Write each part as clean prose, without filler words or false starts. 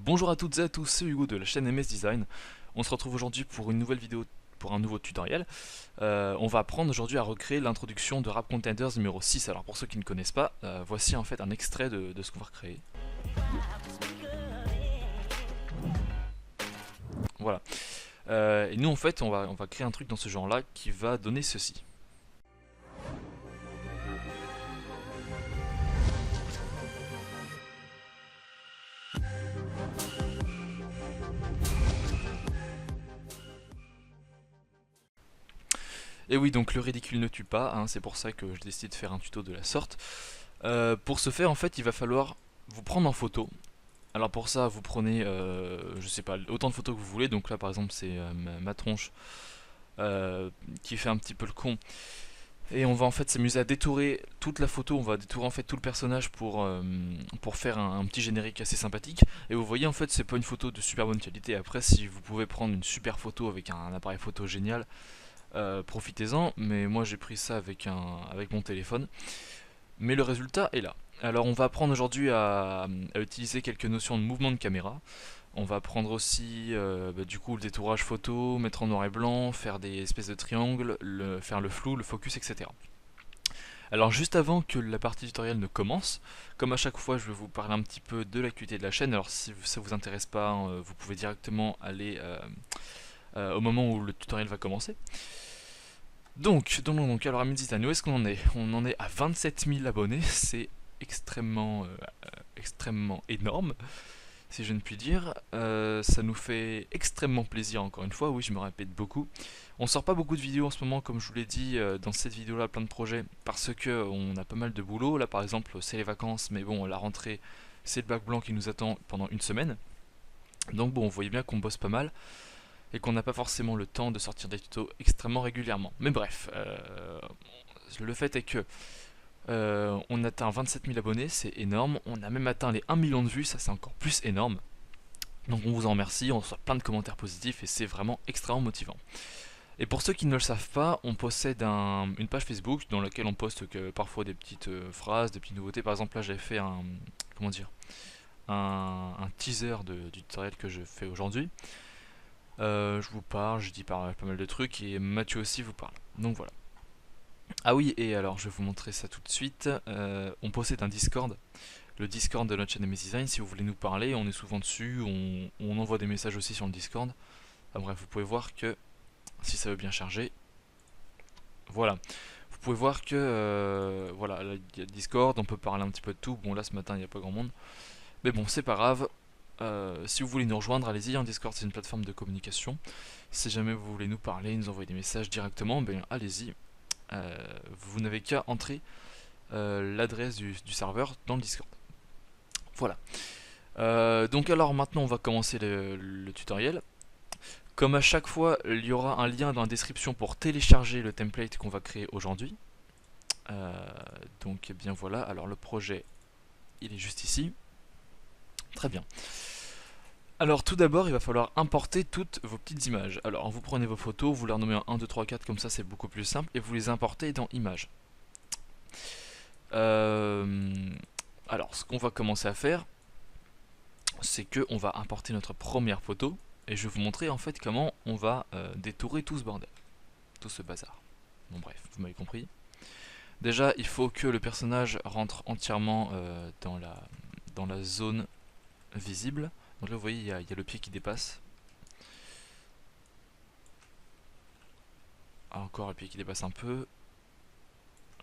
Bonjour à toutes et à tous, c'est Hugo de la chaîne MS Design. On se retrouve aujourd'hui pour une nouvelle vidéo, pour un nouveau tutoriel. On va apprendre aujourd'hui à recréer l'introduction de Wrap Containers numéro 6. Alors pour ceux qui ne connaissent pas, voici en fait un extrait de ce qu'on va recréer. Voilà. Et nous en fait on va créer un truc dans ce genre là qui va donner ceci. Et oui, donc le ridicule ne tue pas, hein, c'est pour ça que je décide de faire un tuto de la sorte. Pour ce faire, en fait, il va falloir vous prendre en photo. Alors pour ça, vous prenez, je sais pas, autant de photos que vous voulez. Donc là, par exemple, c'est ma tronche qui fait un petit peu le con. Et on va en fait s'amuser à détourer toute la photo. On va détourer en fait tout le personnage pour faire un petit générique assez sympathique. Et vous voyez, en fait, c'est pas une photo de super bonne qualité. Après, si vous pouvez prendre une super photo avec un appareil photo génial, profitez-en. Mais moi, j'ai pris ça avec mon téléphone. Mais le résultat est là. Alors on va apprendre aujourd'hui à utiliser quelques notions de mouvement de caméra. On va apprendre aussi du coup le détourage photo, mettre en noir et blanc, faire des espèces de triangles, faire le flou, le focus, etc. Alors juste avant que la partie tutoriel ne commence, comme à chaque fois je vais vous parler un petit peu de l'actualité de la chaîne. Alors si ça vous intéresse pas, vous pouvez directement aller au moment où le tutoriel va commencer. Donc alors Amis Design, où est-ce qu'on en est? On en est à 27 000 abonnés, c'est extrêmement énorme, si je ne puis dire. Ça nous fait extrêmement plaisir, encore une fois, oui, je me répète beaucoup. On sort pas beaucoup de vidéos en ce moment, comme je vous l'ai dit, dans cette vidéo-là, plein de projets, parce que on a pas mal de boulot. Là, par exemple, c'est les vacances, mais bon, la rentrée, c'est le bac blanc qui nous attend pendant une semaine. Donc bon, vous voyez bien qu'on bosse pas mal et qu'on n'a pas forcément le temps de sortir des tutos extrêmement régulièrement. Mais bref, le fait est que on atteint 27 000 abonnés, c'est énorme. On a même atteint les 1 million de vues, ça c'est encore plus énorme. Donc on vous en remercie, on reçoit plein de commentaires positifs et c'est vraiment extrêmement motivant. Et pour ceux qui ne le savent pas, on possède une page Facebook dans laquelle on poste parfois des petites phrases, des petites nouveautés. Par exemple là j'avais fait comment dire, un teaser du tutoriel que je fais aujourd'hui. Je vous parle, je dis pas mal de trucs et Mathieu aussi vous parle. Donc voilà. Ah oui, et alors je vais vous montrer ça tout de suite. On possède un Discord, le Discord de notre chaîne MS Design. Si vous voulez nous parler, on est souvent dessus, on envoie des messages aussi sur le Discord. Enfin, bref, vous pouvez voir que, si ça veut bien charger, voilà. Vous pouvez voir que, voilà, il y a le Discord, on peut parler un petit peu de tout. Bon là ce matin il n'y a pas grand monde. Mais bon, c'est pas grave. Si vous voulez nous rejoindre, allez-y, un Discord c'est une plateforme de communication. Si jamais vous voulez nous parler, nous envoyer des messages directement, ben allez-y. Vous n'avez qu'à entrer l'adresse du serveur dans le Discord. Voilà. Donc alors maintenant on va commencer le tutoriel. Comme à chaque fois, il y aura un lien dans la description pour télécharger le template qu'on va créer aujourd'hui. Donc eh bien voilà, alors le projet il est juste ici. Très bien. Alors tout d'abord il va falloir importer toutes vos petites images. Alors vous prenez vos photos, vous les renommez en 1, 2, 3, 4, comme ça c'est beaucoup plus simple, et vous les importez dans images. Alors ce qu'on va commencer à faire, c'est que on va importer notre première photo et je vais vous montrer en fait comment on va détourer tout ce bordel, tout ce bazar. Bon bref, vous m'avez compris. Déjà, il faut que le personnage rentre entièrement dans la zone visible. Donc là, vous voyez, il y a le pied qui dépasse. Ah, encore le pied qui dépasse un peu.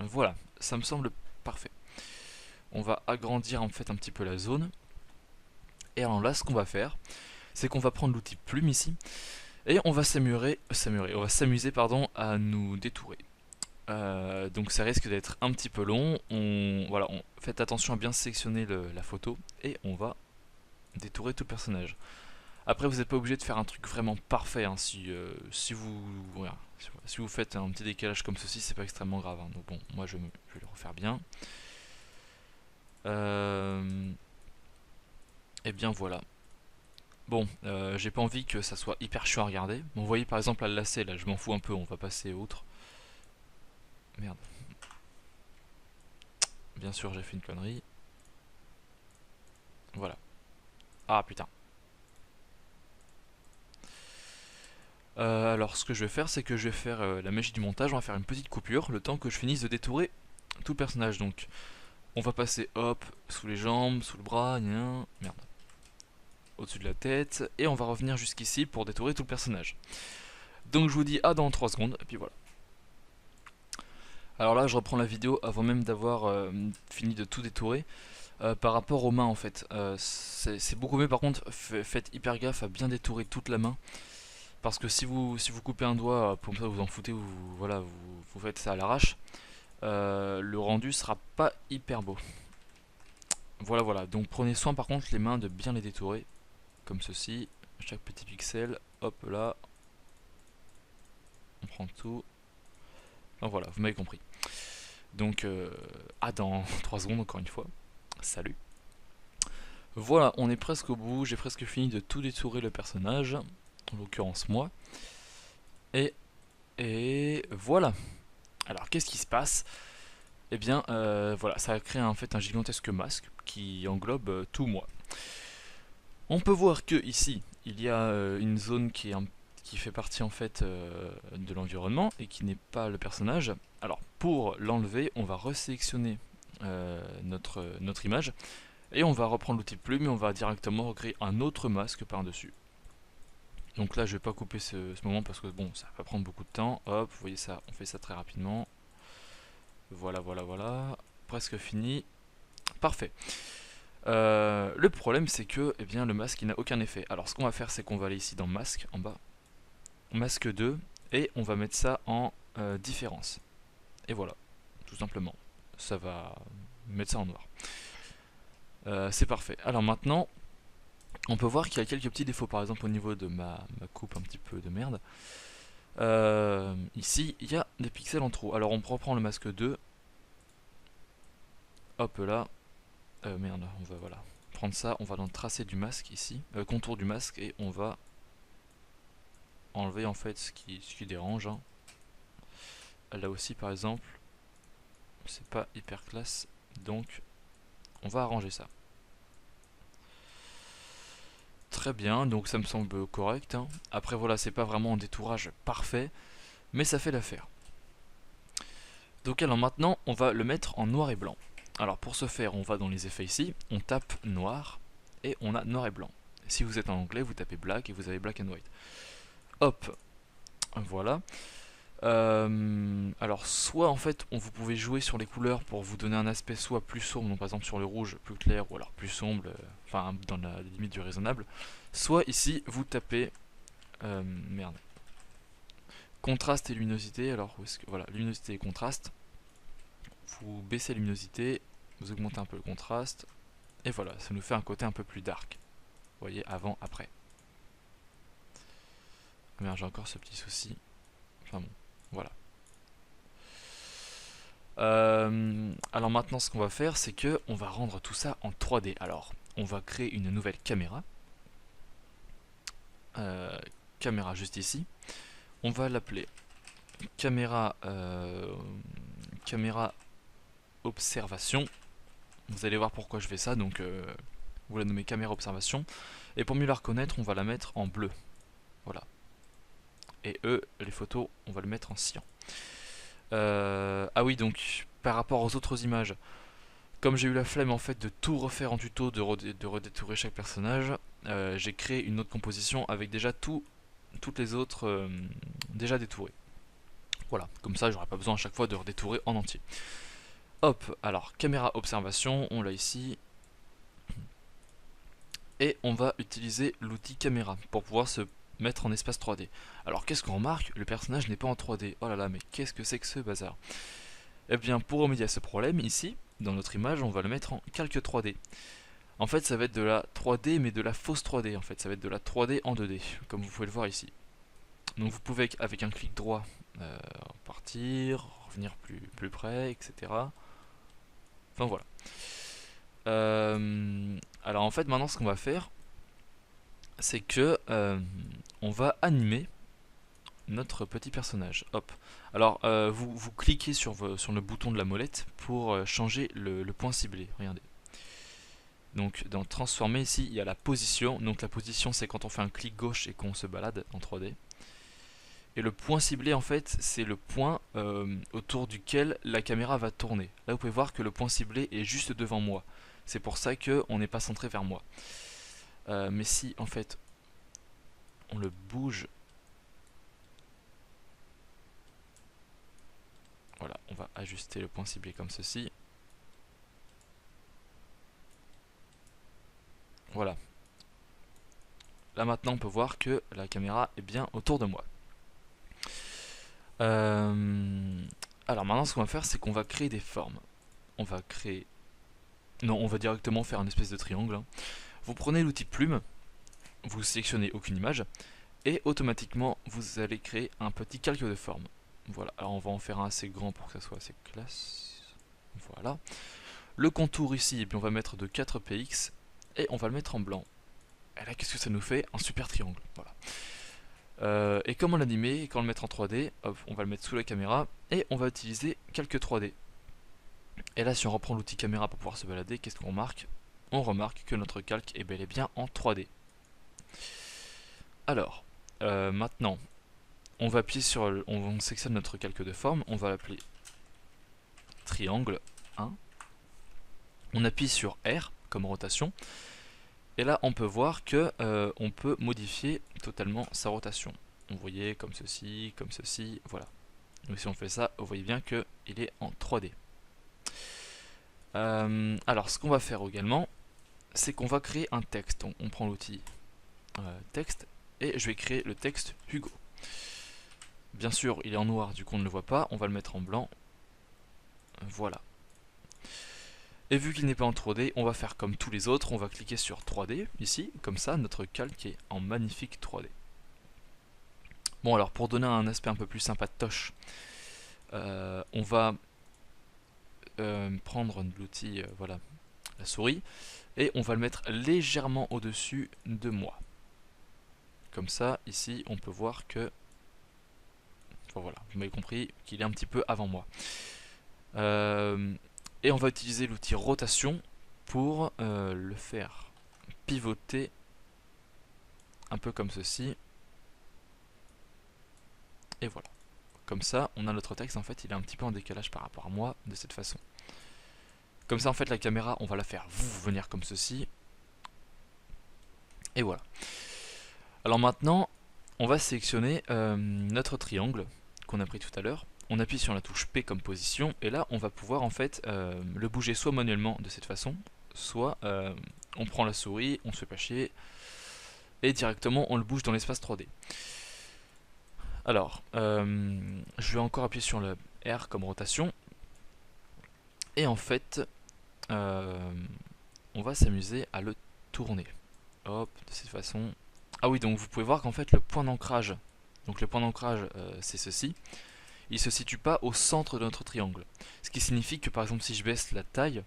Voilà, ça me semble parfait. On va agrandir en fait un petit peu la zone. Et alors là, ce qu'on va faire, c'est qu'on va prendre l'outil plume ici et on va on va s'amuser pardon à nous détourer. Donc ça risque d'être un petit peu long. Voilà, faites attention à bien sélectionner la photo et on va détourer tout le personnage. Après, vous n'êtes pas obligé de faire un truc vraiment parfait. Hein, si vous voilà, si vous faites un petit décalage comme ceci, c'est pas extrêmement grave. Hein. Donc bon, moi je vais le refaire bien. Et bien voilà. Bon, j'ai pas envie que ça soit hyper chiant à regarder. Bon, vous voyez par exemple là, le lacet, là, je m'en fous un peu, on va passer outre. Merde. Bien sûr, j'ai fait une connerie. Voilà. Ah putain. Alors ce que je vais faire, c'est que je vais faire la magie du montage, on va faire une petite coupure, le temps que je finisse de détourer tout le personnage. Donc on va passer hop, sous les jambes, sous le bras, merde, au-dessus de la tête, et on va revenir jusqu'ici pour détourer tout le personnage. Donc je vous dis à dans 3 secondes, et puis voilà. Alors là je reprends la vidéo avant même d'avoir fini de tout détourer. Par rapport aux mains en fait, c'est beaucoup mieux. Par contre faites hyper gaffe à bien détourer toute la main. Parce que si vous coupez un doigt, pour ça vous en foutez, voilà, vous faites ça à l'arrache, le rendu sera pas hyper beau. Voilà, voilà. Donc prenez soin par contre les mains de bien les détourer, comme ceci. Chaque petit pixel, hop là, on prend tout. Donc voilà, vous m'avez compris. Donc à dans 3 secondes encore une fois. Salut. Voilà, on est presque au bout, j'ai presque fini de tout détourer le personnage, en l'occurrence moi. Et voilà. Alors qu'est-ce qui se passe? Eh bien voilà, ça a créé en fait un gigantesque masque qui englobe tout moi. On peut voir que ici il y a une zone qui fait partie en fait de l'environnement et qui n'est pas le personnage. Alors pour l'enlever, on va resélectionner notre image et on va reprendre l'outil de plume et on va directement recréer un autre masque par-dessus. Donc là je vais pas couper ce moment parce que bon ça va prendre beaucoup de temps. Hop, vous voyez ça, on fait ça très rapidement. Voilà, voilà, voilà, presque fini. Parfait. Le problème c'est que eh bien, le masque il n'a aucun effet. Alors ce qu'on va faire c'est qu'on va aller ici dans masque en bas, masque 2, et on va mettre ça en différence. Et voilà, tout simplement. Ça va mettre ça en noir. C'est parfait. Alors maintenant, on peut voir qu'il y a quelques petits défauts. Par exemple au niveau de ma coupe un petit peu de merde. Ici, il y a des pixels en trop. Alors on reprend le masque 2. Hop là. Merde, on va voilà. Prendre ça, on va dans le tracé du masque ici. Contour du masque et on va enlever en fait ce qui dérange. Hein. Là aussi par exemple, c'est pas hyper classe. Donc on va arranger ça. Très bien, donc ça me semble correct. Hein. Après voilà, c'est pas vraiment un détourage parfait, mais ça fait l'affaire. Donc alors maintenant, on va le mettre en noir et blanc. Alors pour ce faire, on va dans les effets ici, on tape noir, et on a noir et blanc. Si vous êtes en anglais, vous tapez black et vous avez black and white. Hop, voilà. Alors soit en fait, vous pouvez jouer sur les couleurs pour vous donner un aspect soit plus sombre, donc par exemple sur le rouge plus clair, ou alors plus sombre, enfin dans la limite du raisonnable. Soit ici, vous tapez, merde, contraste et luminosité. Alors où est-ce que, voilà, luminosité et contraste. Vous baissez la luminosité, vous augmentez un peu le contraste, et voilà, ça nous fait un côté un peu plus dark. Vous voyez, avant, après. Merde, j'ai encore ce petit souci. Enfin bon, voilà. Alors maintenant, ce qu'on va faire, c'est que on va rendre tout ça en 3D. Alors, on va créer une nouvelle caméra. Caméra juste ici. On va l'appeler caméra observation. Vous allez voir pourquoi je fais ça. Donc, vous la nommez caméra observation. Et pour mieux la reconnaître, on va la mettre en bleu. Voilà. Et les photos, on va le mettre en cyan. Ah oui, donc par rapport aux autres images, comme j'ai eu la flemme en fait de tout refaire en tuto, de redétourer chaque personnage, j'ai créé une autre composition avec déjà toutes les autres déjà détourées. Voilà, comme ça j'aurai pas besoin à chaque fois de redétourer en entier. Hop, alors caméra observation, on l'a ici. Et on va utiliser l'outil caméra pour pouvoir se mettre en espace 3D. Alors qu'est-ce qu'on remarque? Le personnage n'est pas en 3D. Oh là là, mais qu'est-ce que c'est que ce bazar? Eh bien pour remédier à ce problème, ici, dans notre image, on va le mettre en calque 3D. En fait ça va être de la 3D mais de la fausse 3D en fait, ça va être de la 3D en 2D, comme vous pouvez le voir ici. Donc vous pouvez avec un clic droit partir, revenir plus près, etc. Enfin voilà. Alors en fait maintenant ce qu'on va faire, c'est que on va animer notre petit personnage. Hop. Alors vous cliquez sur le bouton de la molette pour changer le point ciblé. Regardez. Donc dans transformer ici il y a la position. Donc la position c'est quand on fait un clic gauche et qu'on se balade en 3D. Et le point ciblé en fait c'est le point autour duquel la caméra va tourner. Là vous pouvez voir que le point ciblé est juste devant moi. C'est pour ça qu'on n'est pas centré vers moi. Mais si en fait on le bouge, voilà, on va ajuster le point ciblé comme ceci. Voilà. Là maintenant on peut voir que la caméra est bien autour de moi. Alors maintenant ce qu'on va faire c'est qu'on va créer des formes. On va créer... Non, on va directement faire une espèce de triangle. Hein. Vous prenez l'outil plume, vous sélectionnez aucune image, et automatiquement vous allez créer un petit calque de forme. Voilà, alors on va en faire un assez grand pour que ça soit assez classe. Voilà. Le contour ici, eh bien, on va mettre de 4 px, et on va le mettre en blanc. Et là, qu'est-ce que ça nous fait? Un super triangle. Voilà. Et comment l'animer? Et quand le mettre en 3D, hop, on va le mettre sous la caméra, et on va utiliser calque 3D. Et là, si on reprend l'outil caméra pour pouvoir se balader, qu'est-ce qu'on remarque? On remarque que notre calque est bel et bien en 3D. Alors, maintenant, on va appuyer sur, on sélectionne notre calque de forme, on va l'appeler triangle 1. On appuie sur R comme rotation, et là on peut voir que on peut modifier totalement sa rotation. Vous voyez comme ceci, voilà. Donc si on fait ça, vous voyez bien que il est en 3D. Alors ce qu'on va faire également, c'est qu'on va créer un texte. On prend l'outil texte et je vais créer le texte Hugo. Bien sûr, il est en noir, du coup on ne le voit pas. On va le mettre en blanc. Voilà. Et vu qu'il n'est pas en 3D, on va faire comme tous les autres. On va cliquer sur 3D ici, comme ça, notre calque est en magnifique 3D. Bon, alors pour donner un aspect un peu plus sympatoche, on va prendre l'outil, voilà, la souris, et on va le mettre légèrement au-dessus de moi. Comme ça, ici, on peut voir que, enfin, voilà, vous m'avez compris, qu'il est un petit peu avant moi. Et on va utiliser l'outil rotation pour le faire pivoter un peu comme ceci. Et voilà. Comme ça, on a notre texte, en fait, il est un petit peu en décalage par rapport à moi, de cette façon. Comme ça, en fait, la caméra, on va la faire venir comme ceci. Et voilà. Alors maintenant, on va sélectionner notre triangle qu'on a pris tout à l'heure. On appuie sur la touche P comme position, et là, on va pouvoir, en fait, le bouger soit manuellement de cette façon, soit on prend la souris, on se fait pas chier, et directement, on le bouge dans l'espace 3D. Alors, je vais encore appuyer sur le R comme rotation. Et en fait, on va s'amuser à le tourner. Hop, de cette façon. Ah oui, donc vous pouvez voir qu'en fait le point d'ancrage, donc le point d'ancrage c'est ceci, il se situe pas au centre de notre triangle. Ce qui signifie que par exemple si je baisse la taille,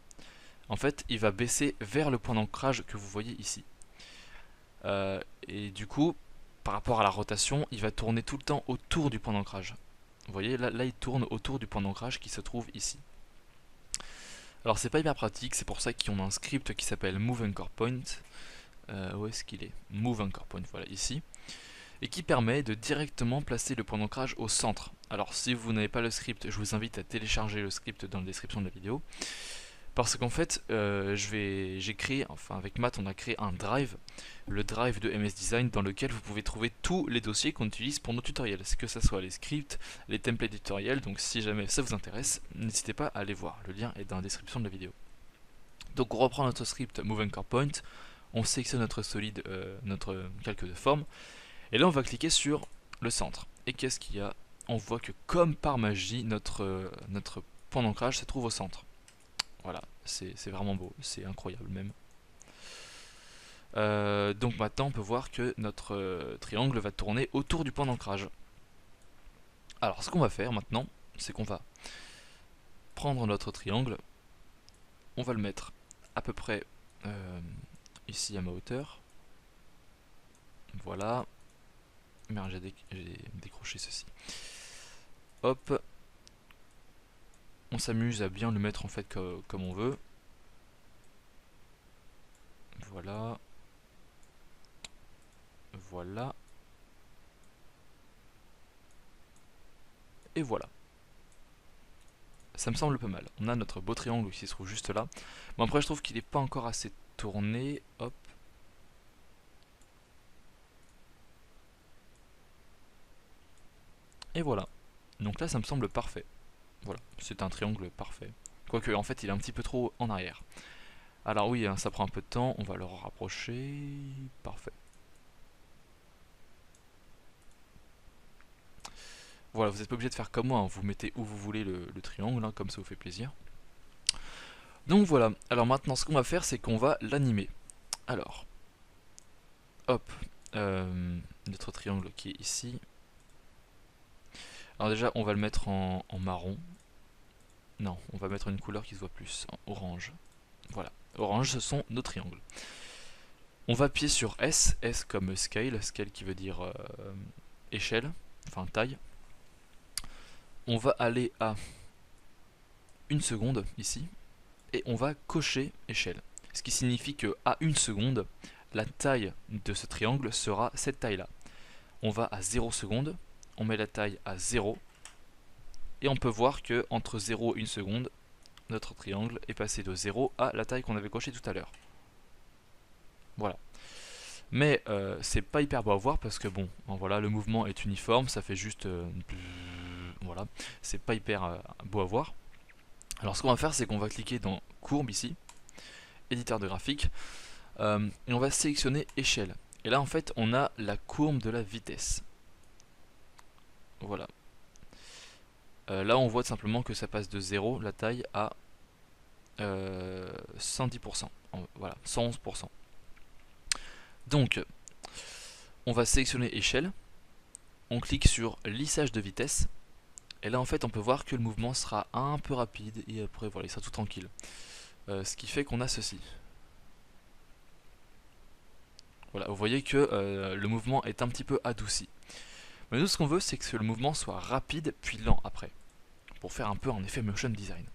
en fait il va baisser vers le point d'ancrage que vous voyez ici. Et du coup, par rapport à la rotation, il va tourner tout le temps autour du point d'ancrage. Vous voyez, là il tourne autour du point d'ancrage qui se trouve ici. Alors c'est pas hyper pratique, c'est pour ça qu'on a un script qui s'appelle Move Anchor Point. Où est-ce qu'il est? Move Anchor Point, voilà, ici. Et qui permet de directement placer le point d'ancrage au centre. Alors si vous n'avez pas le script, je vous invite à télécharger le script dans la description de la vidéo. Parce qu'en fait, j'ai créé, enfin avec Matt, on a créé un drive, le drive de MS Design, dans lequel vous pouvez trouver tous les dossiers qu'on utilise pour nos tutoriels, que ce soit les scripts, les templates tutoriels, donc si jamais ça vous intéresse, n'hésitez pas à aller voir, le lien est dans la description de la vidéo. Donc on reprend notre script Move Anchor Point, on sélectionne notre solide, notre calque de forme, et là on va cliquer sur le centre. Et qu'est-ce qu'il y a? On voit que comme par magie, notre point d'ancrage se trouve au centre. Voilà, c'est vraiment beau, c'est incroyable même. Donc maintenant on peut voir que notre triangle va tourner autour du point d'ancrage. Alors ce qu'on va faire maintenant, c'est qu'on va prendre notre triangle, on va le mettre à peu près ici à ma hauteur. Voilà. Merde, j'ai décroché ceci. Hop. On s'amuse à bien le mettre en fait comme on veut. Voilà. Voilà. Et voilà. Ça me semble pas mal. On a notre beau triangle qui se trouve juste là. Bon après je trouve qu'il n'est pas encore assez tourné. Hop. Et voilà. Donc là ça me semble parfait. Voilà, c'est un triangle parfait. Quoique en fait il est un petit peu trop en arrière. Alors oui, hein, ça prend un peu de temps, on va le rapprocher. Parfait. Voilà, vous n'êtes pas obligé de faire comme moi, hein. Vous mettez où vous voulez le triangle, hein, comme ça vous fait plaisir. Donc voilà, alors maintenant ce qu'on va faire c'est qu'on va l'animer. Alors, hop, notre triangle qui est ici. Alors déjà on va le mettre en marron. Non, on va mettre une couleur qui se voit plus, en orange. Voilà, orange ce sont nos triangles. On va appuyer sur S, S comme scale, scale qui veut dire échelle, enfin taille. On va aller à 1 seconde ici, et on va cocher échelle. Ce qui signifie que à 1 seconde, la taille de ce triangle sera cette taille là. On va à 0 secondes, on met la taille à 0, et on peut voir que entre 0 et 1 seconde, notre triangle est passé de 0 à la taille qu'on avait cochée tout à l'heure. Voilà. Mais c'est pas hyper beau à voir parce que bon, voilà, le mouvement est uniforme, ça fait juste voilà, c'est pas hyper beau à voir. Alors ce qu'on va faire, c'est qu'on va cliquer dans courbe ici, éditeur de graphique, et on va sélectionner échelle. Et là en fait, on a la courbe de la vitesse. Voilà. Là on voit tout simplement que ça passe de 0, la taille, à 110%, voilà, 111%. Donc, on va sélectionner échelle, on clique sur lissage de vitesse, et là en fait on peut voir que le mouvement sera un peu rapide, et après voilà, il sera tout tranquille. Ce qui fait qu'on a ceci. Voilà, vous voyez que le mouvement est un petit peu adouci. Mais nous ce qu'on veut c'est que le mouvement soit rapide puis lent après, pour faire un peu un effet motion design.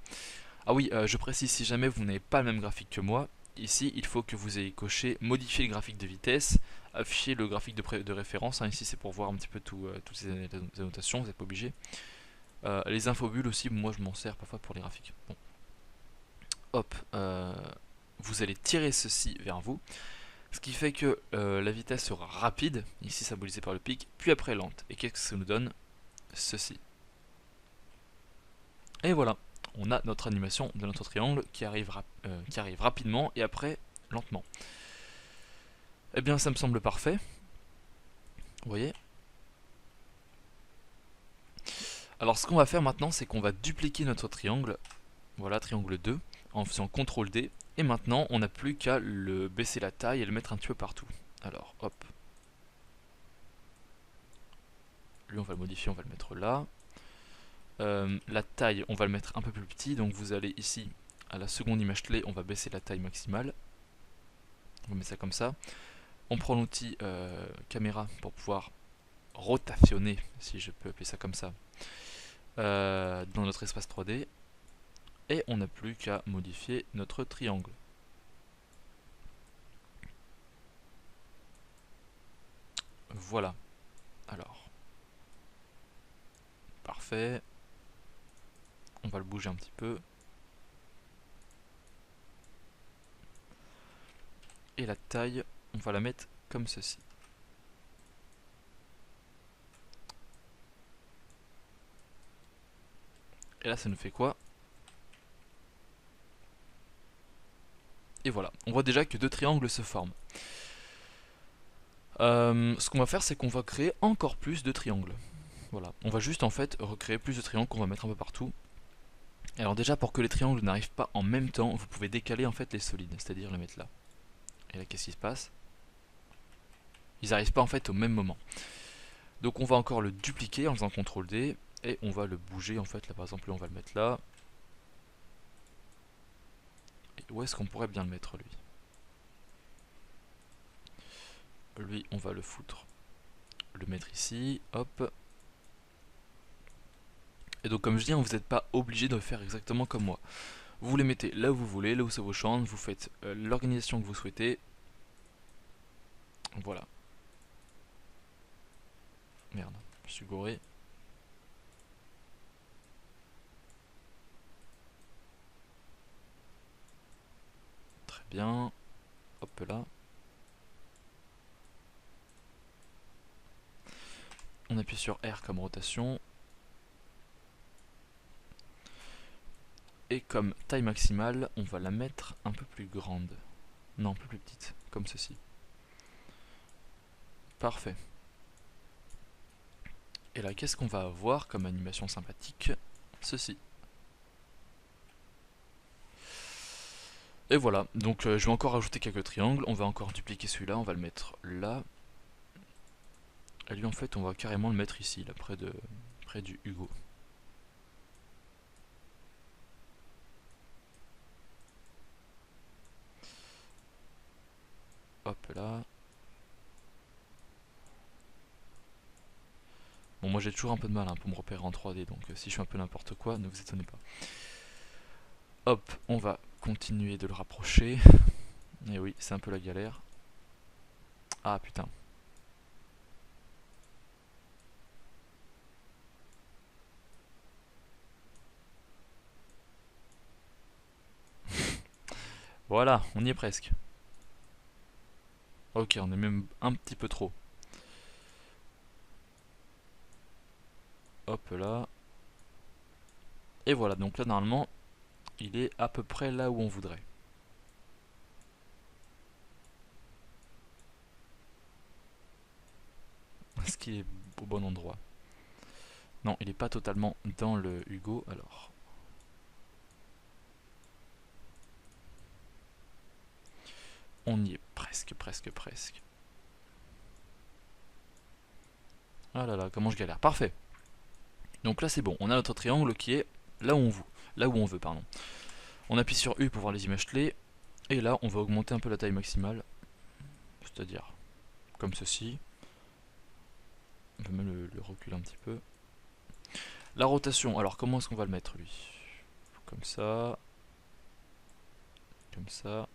Ah oui, je précise, si jamais vous n'avez pas le même graphique que moi, ici il faut que vous ayez coché modifier le graphique de vitesse, afficher le graphique de référence, hein. Ici c'est pour voir un petit peu toutes ces annotations, vous n'êtes pas obligé. Les infobules aussi, moi je m'en sers parfois pour les graphiques. Bon. Hop, vous allez tirer ceci vers vous, ce qui fait que la vitesse sera rapide, ici symbolisée par le pic, puis après lente. Et qu'est-ce que ça nous donne? Ceci. Et voilà, on a notre animation de notre triangle qui arrive rapidement et après lentement. Eh bien ça me semble parfait. Vous voyez? Alors ce qu'on va faire maintenant, c'est qu'on va dupliquer notre triangle. Voilà, triangle 2, en faisant CTRL D. Et maintenant, on n'a plus qu'à le baisser la taille et le mettre un petit peu partout. Alors, hop. Lui, on va le modifier, on va le mettre là. La taille, on va le mettre un peu plus petit. Donc vous allez ici, à la seconde image clé, on va baisser la taille maximale. On met ça comme ça. On prend l'outil caméra pour pouvoir rotationner, si je peux appeler ça comme ça, dans notre espace 3D. Et on n'a plus qu'à modifier notre triangle. Voilà. Alors. Parfait. On va le bouger un petit peu. Et la taille, on va la mettre comme ceci. Et là, ça nous fait quoi? Et voilà, on voit déjà que deux triangles se forment. Ce qu'on va faire, c'est qu'on va créer encore plus de triangles. Voilà, on va juste en fait recréer plus de triangles qu'on va mettre un peu partout. Alors déjà, pour que les triangles n'arrivent pas en même temps, vous pouvez décaler en fait les solides, c'est-à-dire les mettre là. Et là, qu'est-ce qui se passe? Ils n'arrivent pas en fait au même moment. Donc on va encore le dupliquer en faisant CTRL D, et on va le bouger en fait, là par exemple, on va le mettre là. Et où est-ce qu'on pourrait bien le mettre lui? Lui, on va le foutre, le mettre ici, hop. Et donc comme je dis, vous n'êtes pas obligé de faire exactement comme moi. Vous les mettez là où vous voulez, là où ça vous chante, vous faites l'organisation que vous souhaitez. Voilà. Merde, je suis gouré. Très bien. Hop là. On appuie sur R comme rotation. Et comme taille maximale, on va la mettre un peu plus grande. Non, un peu plus petite, comme ceci. Parfait. Et là, qu'est-ce qu'on va avoir comme animation sympathique? Ceci. Et voilà, donc je vais encore rajouter quelques triangles, on va encore dupliquer celui-là, on va le mettre là. Et lui en fait on va carrément le mettre ici, là près du Hugo. Hop là. Bon moi j'ai toujours un peu de mal pour me repérer en 3D, donc si je fais un peu n'importe quoi, ne vous étonnez pas. Hop, on va continuer de le rapprocher. Et oui, c'est un peu la galère. Ah putain. Voilà, on y est presque. Ok, on est même un petit peu trop. Hop là. Et voilà, donc là normalement, il est à peu près là où on voudrait. Est-ce qu'il est au bon endroit? Non, il n'est pas totalement dans le Hugo, alors. On y est presque, presque, presque. Ah là là, comment je galère. Parfait. Donc là c'est bon, on a notre triangle qui est là où on veut. Là où on veut, pardon. On appuie sur U pour voir les images clés. Et là, on va augmenter un peu la taille maximale. C'est-à-dire comme ceci. On peut même le reculer un petit peu. La rotation, alors comment est-ce qu'on va le mettre lui? Comme ça. Comme ça.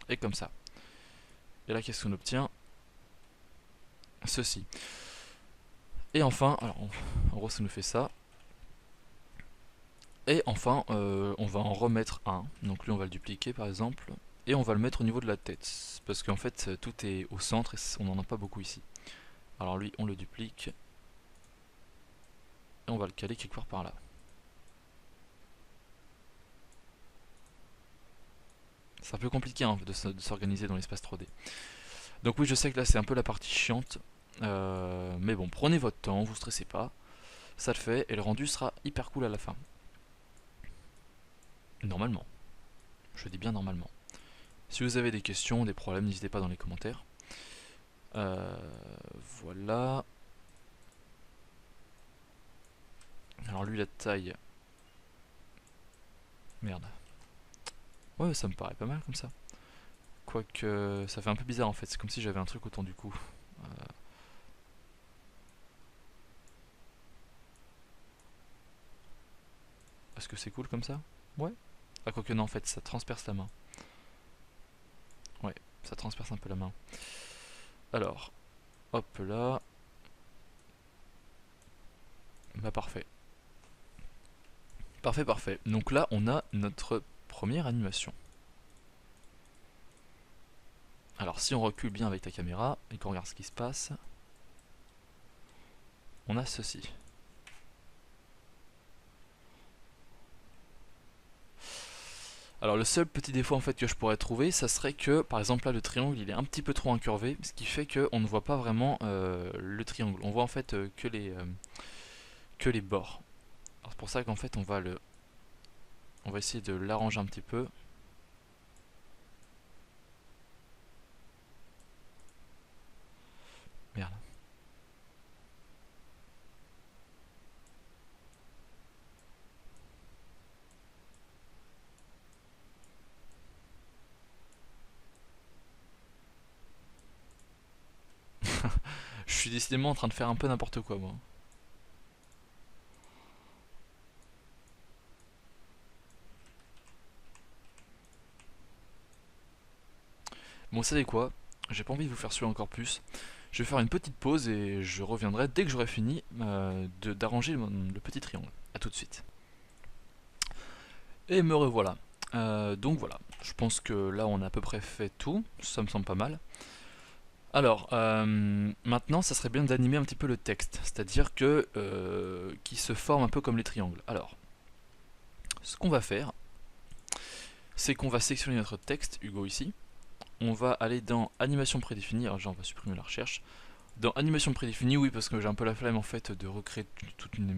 Et comme ça. Et là, qu'est-ce qu'on obtient? Ceci. Et enfin, alors en gros ça nous fait ça. Et enfin, on va en remettre un. Donc lui on va le dupliquer par exemple. Et on va le mettre au niveau de la tête. Parce qu'en fait tout est au centre et on n'en a pas beaucoup ici. Alors lui on le duplique. Et on va le caler quelque part par là. C'est un peu compliqué de s'organiser dans l'espace 3D. Donc oui je sais que là c'est un peu la partie chiante. Mais bon, prenez votre temps, vous stressez pas. Ça le fait et le rendu sera hyper cool à la fin. Normalement. Je dis bien normalement. Si vous avez des questions, des problèmes, n'hésitez pas dans les commentaires. Voilà. Alors lui la taille. Merde. Ouais ça me paraît pas mal comme ça. Quoique ça fait un peu bizarre en fait, c'est comme si j'avais un truc autour du cou. Est-ce que c'est cool comme ça? Ouais. Ah quoique non en fait ça transperce la main. Ouais, ça transperce un peu la main. Alors, hop là. Bah parfait. Parfait, parfait. Donc là on a notre première animation. Alors si on recule bien avec ta caméra et qu'on regarde ce qui se passe, on a ceci. Alors le seul petit défaut en fait que je pourrais trouver, ça serait que par exemple là le triangle il est un petit peu trop incurvé, ce qui fait qu'on ne voit pas vraiment le triangle. On voit en fait que les bords. Alors c'est pour ça qu'en fait on va essayer de l'arranger un petit peu. Merde. Je suis décidément en train de faire un peu n'importe quoi moi. Bon vous savez quoi, j'ai pas envie de vous faire suer encore plus. Je vais faire une petite pause et je reviendrai dès que j'aurai fini d'arranger le petit triangle. A tout de suite. Et me revoilà. Donc voilà. Je pense que là on a à peu près fait tout, ça me semble pas mal. Alors, maintenant ça serait bien d'animer un petit peu le texte, c'est-à-dire que qui se forme un peu comme les triangles. Alors, ce qu'on va faire, c'est qu'on va sélectionner notre texte, Hugo ici. On va aller dans animation prédéfinie, alors déjà on va supprimer la recherche. Dans animation prédéfinie, oui, parce que j'ai un peu la flemme en fait de recréer toute une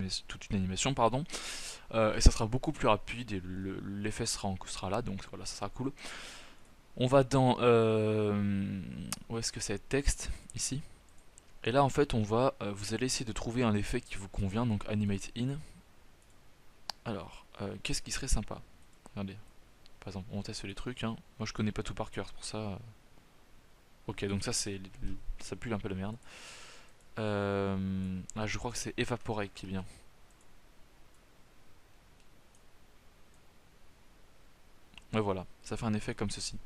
animation, pardon. Et ça sera beaucoup plus rapide et l'effet sera là, donc voilà, ça sera cool. On va dans où est-ce que c'est, texte ici. Et là en fait on va vous allez essayer de trouver un effet qui vous convient, donc animate in. Alors qu'est-ce qui serait sympa? Regardez, par exemple on teste les trucs, hein. Moi je connais pas tout par cœur, c'est pour ça. Ok, donc ça pue un peu la merde. Ah, je crois que c'est Evaporate qui est bien. Ouais, voilà, ça fait un effet comme ceci.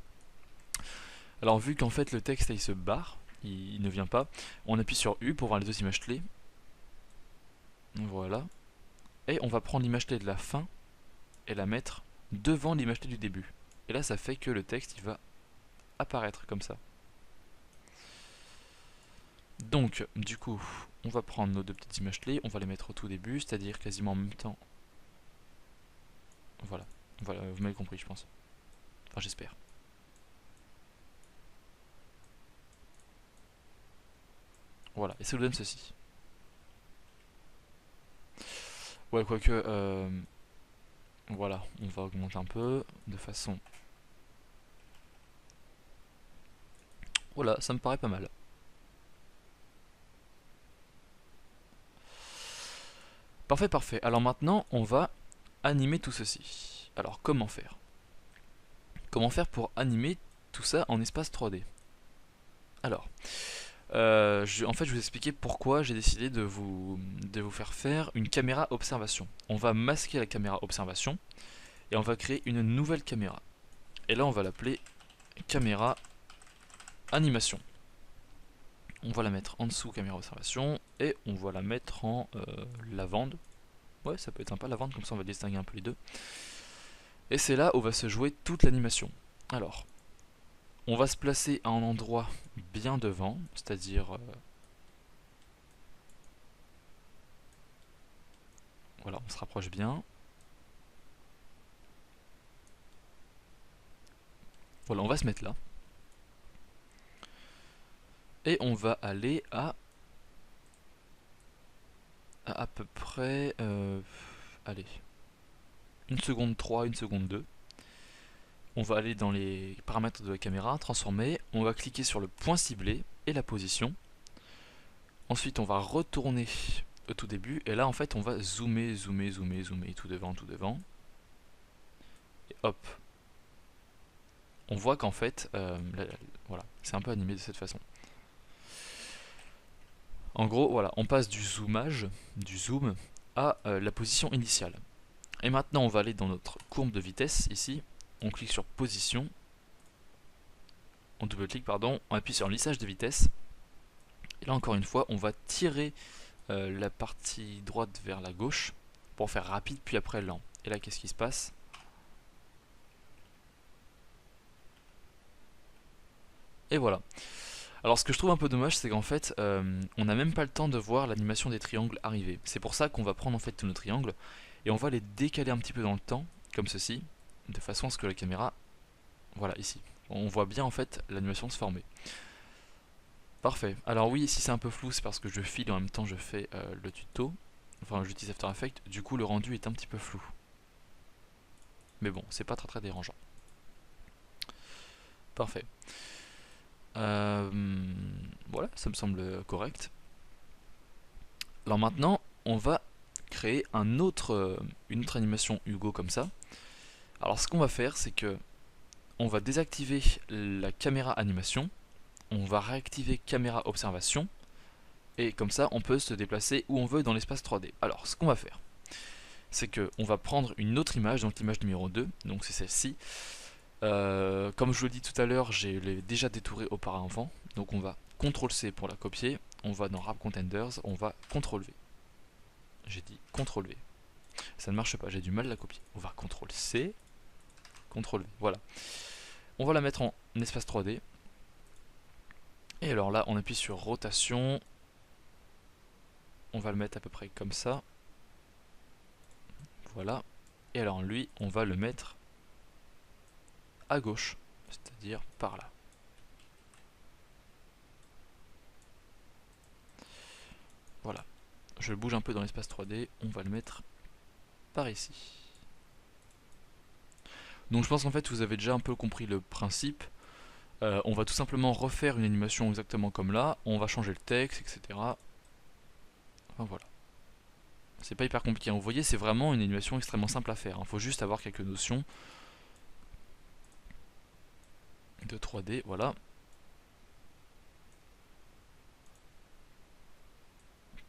Alors vu qu'en fait le texte là, il se barre, il ne vient pas, on appuie sur U pour voir les deux images clés. Voilà. Et on va prendre l'image clé de la fin et la mettre devant l'image clé du début. Et là ça fait que le texte il va apparaître comme ça. Donc du coup on va prendre nos deux petites images clés, on va les mettre au tout début, c'est-à-dire quasiment en même temps. Voilà, voilà, vous m'avez compris je pense. Enfin j'espère. Voilà, et ça nous donne ceci. Ouais, quoique, voilà, on va augmenter un peu, de façon... Voilà, ça me paraît pas mal. Parfait, parfait. Alors maintenant, on va animer tout ceci. Alors, comment faire? Comment faire pour animer tout ça en espace 3D? Alors, en fait, je vais vous expliquer pourquoi j'ai décidé de vous faire une caméra observation. On va masquer la caméra observation et on va créer une nouvelle caméra. Et là, on va l'appeler caméra animation. On va la mettre en dessous caméra observation et on va la mettre en lavande. Ouais, ça peut être sympa lavande, comme ça on va distinguer un peu les deux. Et c'est là où va se jouer toute l'animation. Alors, on va se placer à un endroit bien devant, c'est-à-dire voilà, on se rapproche bien. Voilà, on va se mettre là. Et on va aller à peu près allez, 1 seconde 3, 1 seconde 2. On va aller dans les paramètres de la caméra, transformer, on va cliquer sur le point ciblé et la position. Ensuite on va retourner au tout début et là en fait on va zoomer, zoomer, zoomer, zoomer, tout devant, tout devant. Et hop. On voit qu'en fait, voilà, c'est un peu animé de cette façon. En gros, voilà, on passe du zoomage, du zoom, à la position initiale. Et maintenant on va aller dans notre courbe de vitesse ici, on clique sur position, on double-clique pardon, on appuie sur lissage de vitesse, et là encore une fois on va tirer la partie droite vers la gauche pour faire rapide puis après lent. Et là qu'est-ce qui se passe? Et voilà. Alors ce que je trouve un peu dommage c'est qu'en fait on n'a même pas le temps de voir l'animation des triangles arriver. C'est pour ça qu'on va prendre en fait tous nos triangles et on va les décaler un petit peu dans le temps, comme ceci, de façon à ce que la caméra, voilà ici, on voit bien en fait l'animation se former. Parfait. Alors oui, si c'est un peu flou, c'est parce que je file et en même temps je fais le tuto. Enfin, j'utilise After Effects, du coup le rendu est un petit peu flou. Mais bon, c'est pas très très dérangeant. Parfait. Voilà, ça me semble correct. Alors maintenant, on va créer une autre animation Hugo comme ça. Alors ce qu'on va faire, c'est que on va désactiver la caméra animation, on va réactiver caméra observation, et comme ça on peut se déplacer où on veut dans l'espace 3D. Alors ce qu'on va faire, c'est que on va prendre une autre image, donc l'image numéro 2, donc c'est celle-ci. Comme je vous l'ai dit tout à l'heure, je l'ai déjà détouré auparavant, donc on va CTRL-C pour la copier, on va dans Wrap Contenders, on va CTRL-V. J'ai dit CTRL-V. Ça ne marche pas, j'ai du mal à la copier. On va CTRL-C, CTRL V, voilà. On va la mettre en espace 3D. Et alors là, on appuie sur rotation. On va le mettre à peu près comme ça. Voilà. Et alors lui, on va le mettre à gauche, c'est-à-dire par là. Voilà. Je bouge un peu dans l'espace 3D, on va le mettre par ici. Donc je pense qu'en fait vous avez déjà un peu compris le principe. On va tout simplement refaire une animation exactement comme là, on va changer le texte, etc. Enfin voilà. C'est pas hyper compliqué, vous voyez c'est vraiment une animation extrêmement simple à faire. Il faut juste avoir quelques notions de 3D, voilà.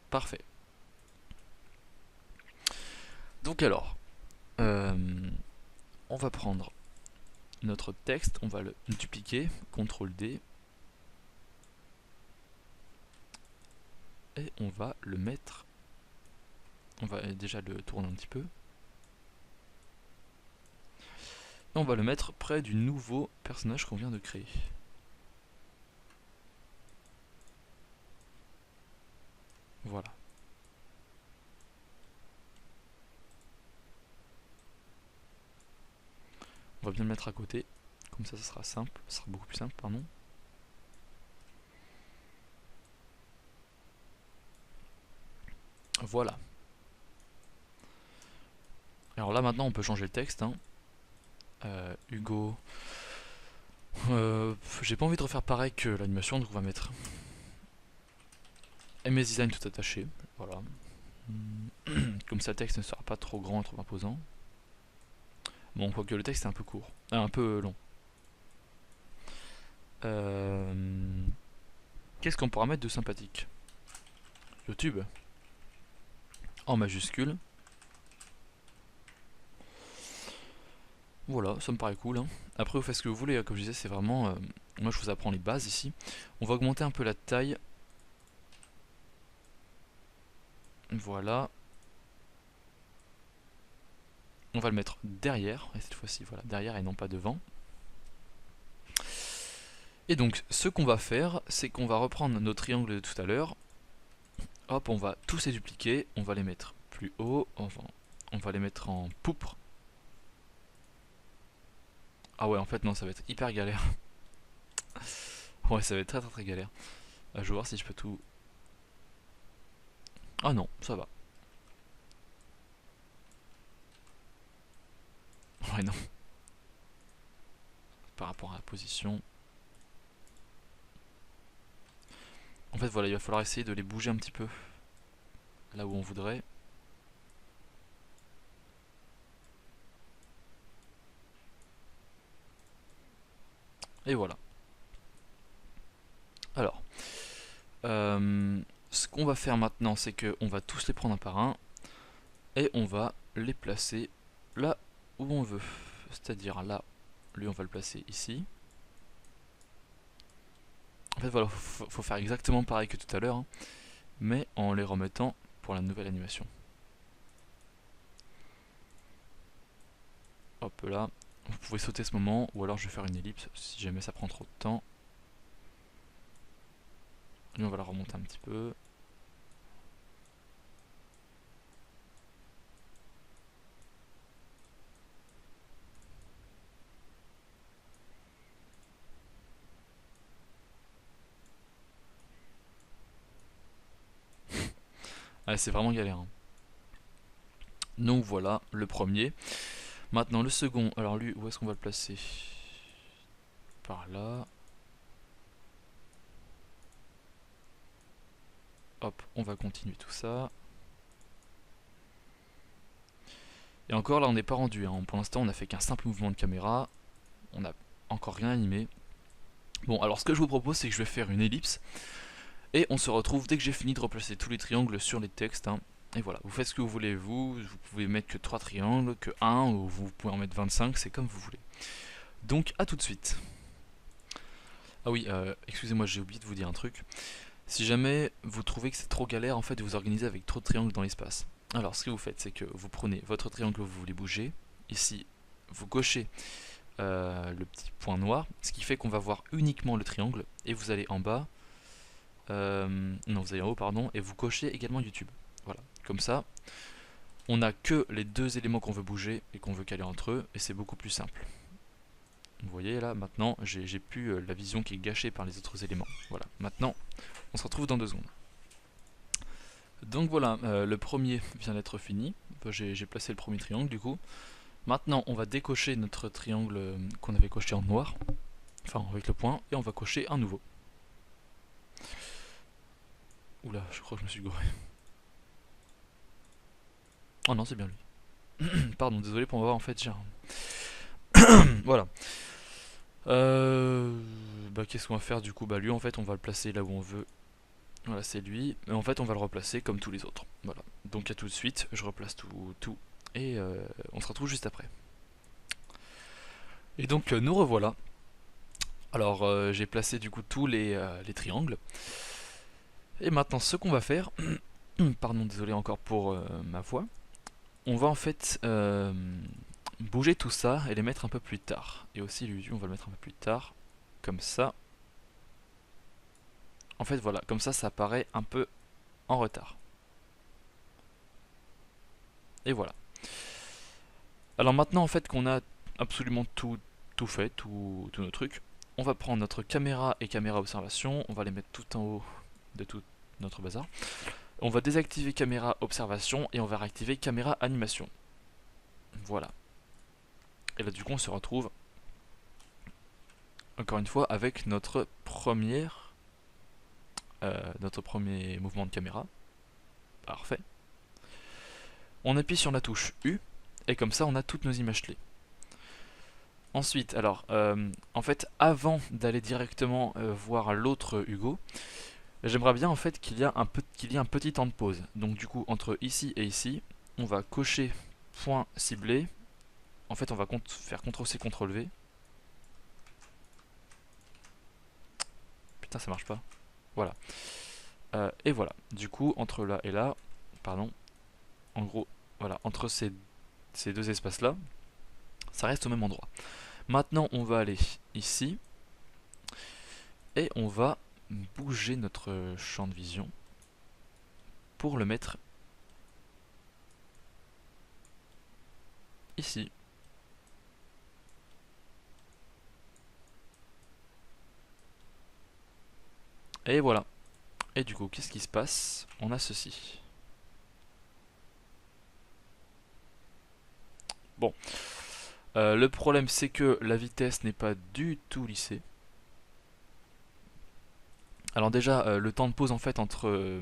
Parfait. Donc alors, on va prendre notre texte, on va le dupliquer, CTRL D, et on va le mettre, on va déjà le tourner un petit peu, et on va le mettre près du nouveau personnage qu'on vient de créer. Voilà. On va bien le mettre à côté, comme ça sera simple, ça sera beaucoup plus simple, pardon. Voilà. Alors là maintenant on peut changer le texte. Hein. Hugo. J'ai pas envie de refaire pareil que l'animation, donc on va mettre MS Design tout attaché. Voilà. Comme ça le texte ne sera pas trop grand et trop imposant. Bon, quoique le texte est un peu court. Un peu long. Qu'est-ce qu'on pourra mettre de sympathique? YouTube. En majuscule. Voilà, ça me paraît cool. Hein. Après, vous faites ce que vous voulez. Comme je disais, c'est vraiment... moi, je vous apprends les bases ici. On va augmenter un peu la taille. Voilà. On va le mettre derrière. Et cette fois-ci, voilà, derrière et non pas devant. Et donc, ce qu'on va faire, c'est qu'on va reprendre nos triangles de tout à l'heure. Hop, on va tous les dupliquer. On va les mettre plus haut. Enfin, on va les mettre en pourpre. Ah ouais, en fait, non, ça va être hyper galère. Ouais, ça va être très très très galère. Je vais voir si je peux tout... Ah non, ça va. Ouais, non. Par rapport à la position. En fait, voilà, il va falloir essayer de les bouger un petit peu. Là où on voudrait. Et voilà. Alors. Ce qu'on va faire maintenant, c'est qu'on va tous les prendre un par un. Et on va les placer là où on veut. C'est-à-dire là, lui on va le placer ici. En fait voilà, faut faire exactement pareil que tout à l'heure, hein, mais en les remettant pour la nouvelle animation. Hop là, vous pouvez sauter ce moment, ou alors je vais faire une ellipse si jamais ça prend trop de temps. Lui on va la remonter un petit peu. Ah, c'est vraiment galère. Hein. Donc voilà, le premier. Maintenant le second, alors lui, où est-ce qu'on va le placer? Par là. Hop, on va continuer tout ça. Et encore là on n'est pas rendu, hein. Pour l'instant on a fait qu'un simple mouvement de caméra. On n'a encore rien animé. Bon alors ce que je vous propose c'est que je vais faire une ellipse. Et on se retrouve dès que j'ai fini de replacer tous les triangles sur les textes. Hein. Et voilà, vous faites ce que vous voulez vous pouvez mettre que 3 triangles, que 1, ou vous pouvez en mettre 25, c'est comme vous voulez. Donc à tout de suite. Ah oui, excusez-moi j'ai oublié de vous dire un truc. Si jamais vous trouvez que c'est trop galère en fait de vous organiser avec trop de triangles dans l'espace. Alors ce que vous faites c'est que vous prenez votre triangle que vous voulez bouger, ici vous cochez le petit point noir, ce qui fait qu'on va voir uniquement le triangle, et vous allez en bas, non vous allez en haut pardon, et vous cochez également YouTube. Voilà, comme ça, on n'a que les deux éléments qu'on veut bouger et qu'on veut caler entre eux, et c'est beaucoup plus simple. Vous voyez là, maintenant, j'ai plus la vision qui est gâchée par les autres éléments. Voilà, maintenant, on se retrouve dans 2 secondes. Donc voilà, le premier vient d'être fini. J'ai placé le premier triangle du coup. Maintenant, on va décocher notre triangle qu'on avait coché en noir, enfin avec le point, et on va cocher un nouveau. Oula, je crois que je me suis gouré. Oh non, c'est bien lui. Pardon, désolé pour moi, en fait, j'ai un... Voilà. Qu'est-ce qu'on va faire du coup? Bah lui, en fait, on va le placer là où on veut. Voilà, c'est lui. Et en fait, on va le replacer comme tous les autres. Voilà. Donc à tout de suite, je replace tout, et on se retrouve juste après. Et donc nous revoilà. Alors j'ai placé du coup tous les triangles. Et maintenant, ce qu'on va faire, pardon, désolé encore pour ma voix, on va en fait bouger tout ça et les mettre un peu plus tard. Et aussi l'illusion, on va le mettre un peu plus tard, comme ça. En fait, voilà, comme ça apparaît un peu en retard. Et voilà. Alors maintenant, en fait, qu'on a absolument tout fait, tous nos trucs, on va prendre notre caméra et caméra observation, on va les mettre tout en haut de tout notre bazar. On va désactiver caméra observation et on va réactiver caméra animation. Voilà. Et là, du coup, on se retrouve encore une fois avec notre premier mouvement de caméra. Parfait. On appuie sur la touche U et comme ça, on a toutes nos images clés. Ensuite, alors, en fait, avant d'aller directement voir l'autre Hugo, j'aimerais bien en fait qu'il y ait un petit temps de pause. Donc du coup, entre ici et ici, on va cocher point ciblé. En fait, on va faire CTRL-C, CTRL-V. Putain, ça marche pas. Voilà. Et voilà. Du coup, entre là et là, pardon, en gros, voilà, entre ces deux espaces-là, ça reste au même endroit. Maintenant, on va aller ici et on va bouger notre champ de vision pour le mettre ici. Et voilà. Et du coup, qu'est-ce qui se passe? On a ceci. Bon. Le problème, c'est que la vitesse n'est pas du tout lissée. Alors déjà, le temps de pause en fait entre...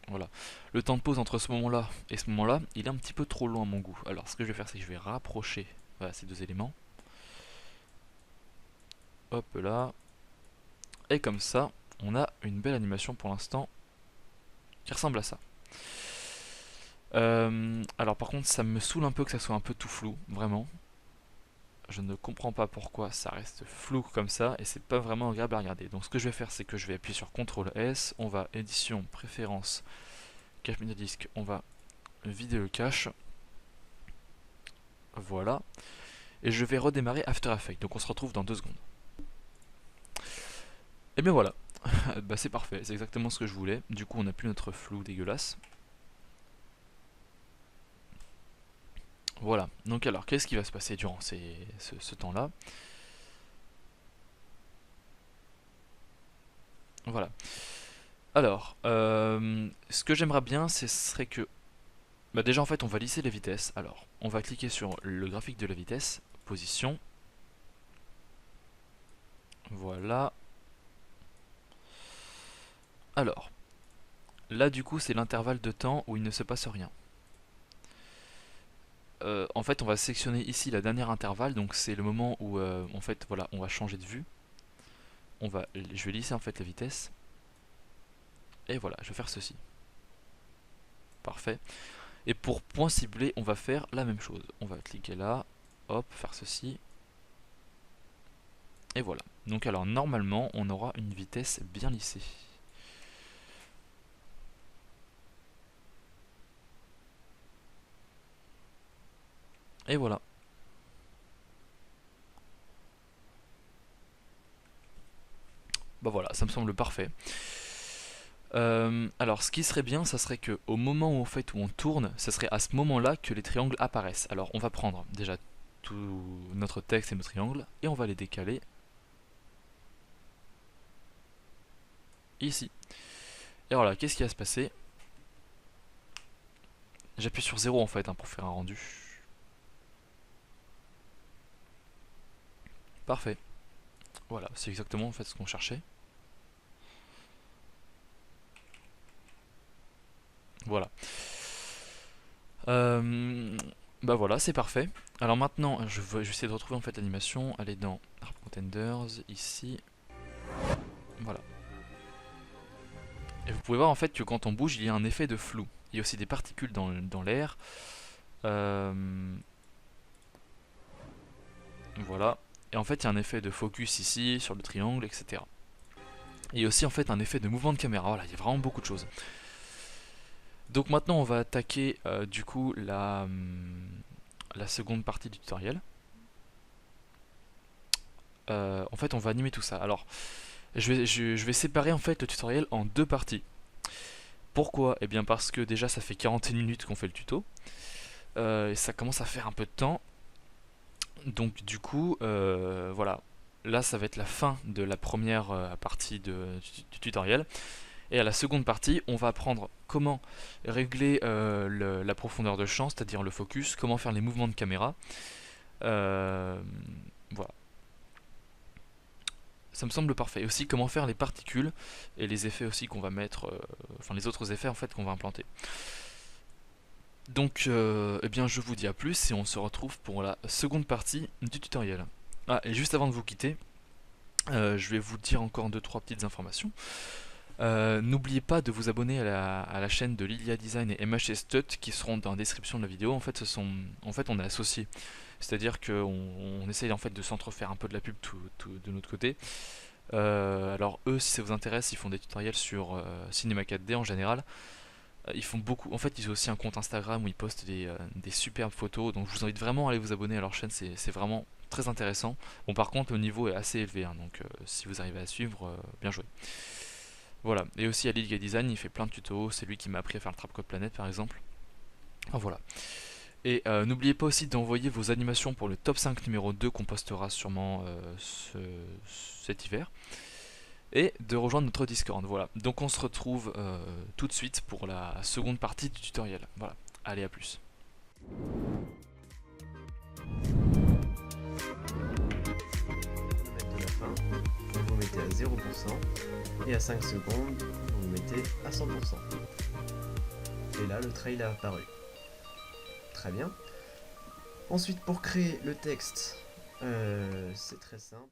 voilà. Le temps de pause entre ce moment-là et ce moment-là, il est un petit peu trop long à mon goût. Alors ce que je vais faire, c'est que je vais rapprocher voilà, ces deux éléments. Hop là. Et comme ça, on a une belle animation pour l'instant qui ressemble à ça. Alors par contre, ça me saoule un peu que ça soit un peu tout flou, vraiment. Je ne comprends pas pourquoi ça reste flou comme ça et c'est pas vraiment agréable à regarder. Donc ce que je vais faire, c'est que je vais appuyer sur CTRL S, on va édition, préférence, cache media disque, on va vider le cache. Voilà. Et je vais redémarrer After Effects. Donc on se retrouve dans 2 secondes. Et bien voilà. Bah c'est parfait, c'est exactement ce que je voulais. Du coup on n'a plus notre flou dégueulasse. Voilà. Donc alors, qu'est-ce qui va se passer durant ce temps-là? Voilà. Alors, ce que j'aimerais bien, ce serait que... Bah déjà en fait on va lisser les vitesses. Alors, on va cliquer sur le graphique de la vitesse, position. Voilà. Alors, là du coup c'est l'intervalle de temps où il ne se passe rien. En fait on va sélectionner ici la dernière intervalle, donc c'est le moment où en fait voilà on va changer de vue. Je vais lisser en fait la vitesse. Et voilà, je vais faire ceci. Parfait. Et pour point ciblé, on va faire la même chose. On va cliquer là, hop, faire ceci. Et voilà. Donc alors normalement, on aura une vitesse bien lissée. Et voilà. Bah voilà, ça me semble parfait. Alors, ce qui serait bien, ça serait que au moment où, en fait, où on tourne, ce serait à ce moment-là que les triangles apparaissent. Alors, on va prendre déjà tout notre texte et nos triangles et on va les décaler ici. Et voilà, qu'est-ce qui va se passer? J'appuie sur 0 en fait pour faire un rendu. Parfait. Voilà, c'est exactement en fait ce qu'on cherchait. Voilà. Euh, Bah voilà, c'est parfait. Alors maintenant, je vais essayer de retrouver en fait l'animation. Aller dans Arp Contenders, ici. Voilà. Et vous pouvez voir en fait que quand on bouge, il y a un effet de flou. Il y a aussi des particules dans l'air. Voilà. Et en fait, il y a un effet de focus ici, sur le triangle, etc. Et il y a aussi en fait un effet de mouvement de caméra. Voilà, il y a vraiment beaucoup de choses. Donc maintenant, on va attaquer du coup la seconde partie du tutoriel. En fait, on va animer tout ça. Alors, je vais séparer en fait le tutoriel en deux parties. Pourquoi? Eh bien parce que déjà ça fait 41 minutes qu'on fait le tuto. Et ça commence à faire un peu de temps. Donc du coup, voilà. Là, ça va être la fin de la première partie du tutoriel. Et à la seconde partie, on va apprendre comment régler la profondeur de champ, c'est-à-dire le focus, comment faire les mouvements de caméra. Euh, voilà. Ça me semble parfait. Et aussi comment faire les particules et les effets aussi qu'on va mettre, enfin les autres effets en fait qu'on va implanter. Donc, eh bien, je vous dis à plus et on se retrouve pour la seconde partie du tutoriel. Ah, et juste avant de vous quitter, je vais vous dire encore deux trois petites informations. N'oubliez pas de vous abonner à la chaîne de Lilia Design et MHS Tut qui seront dans la description de la vidéo. En fait, on est associés. C'est-à-dire qu'on essaye en fait de s'entrefaire un peu de la pub de notre côté. Alors eux, si ça vous intéresse, ils font des tutoriels sur Cinema 4D en général. Ils font beaucoup. En fait, ils ont aussi un compte Instagram où ils postent des superbes photos. Donc, je vous invite vraiment à aller vous abonner à leur chaîne. C'est vraiment très intéressant. Bon, par contre, le niveau est assez élevé. Donc, si vous arrivez à suivre, bien joué. Voilà. Et aussi, à Lilia Design, il fait plein de tutos. C'est lui qui m'a appris à faire le Trapcode Planet, par exemple. Ah, voilà. Et n'oubliez pas aussi d'envoyer vos animations pour le top 5 numéro 2 qu'on postera sûrement cet hiver. Et de rejoindre notre Discord. Voilà. Donc on se retrouve tout de suite pour la seconde partie du tutoriel. Voilà. Allez, à plus. De la fin, vous vous mettez à 0% et à 5 secondes, vous vous mettez à 100%. Et là, le trail a apparu. Très bien. Ensuite, pour créer le texte, c'est très simple.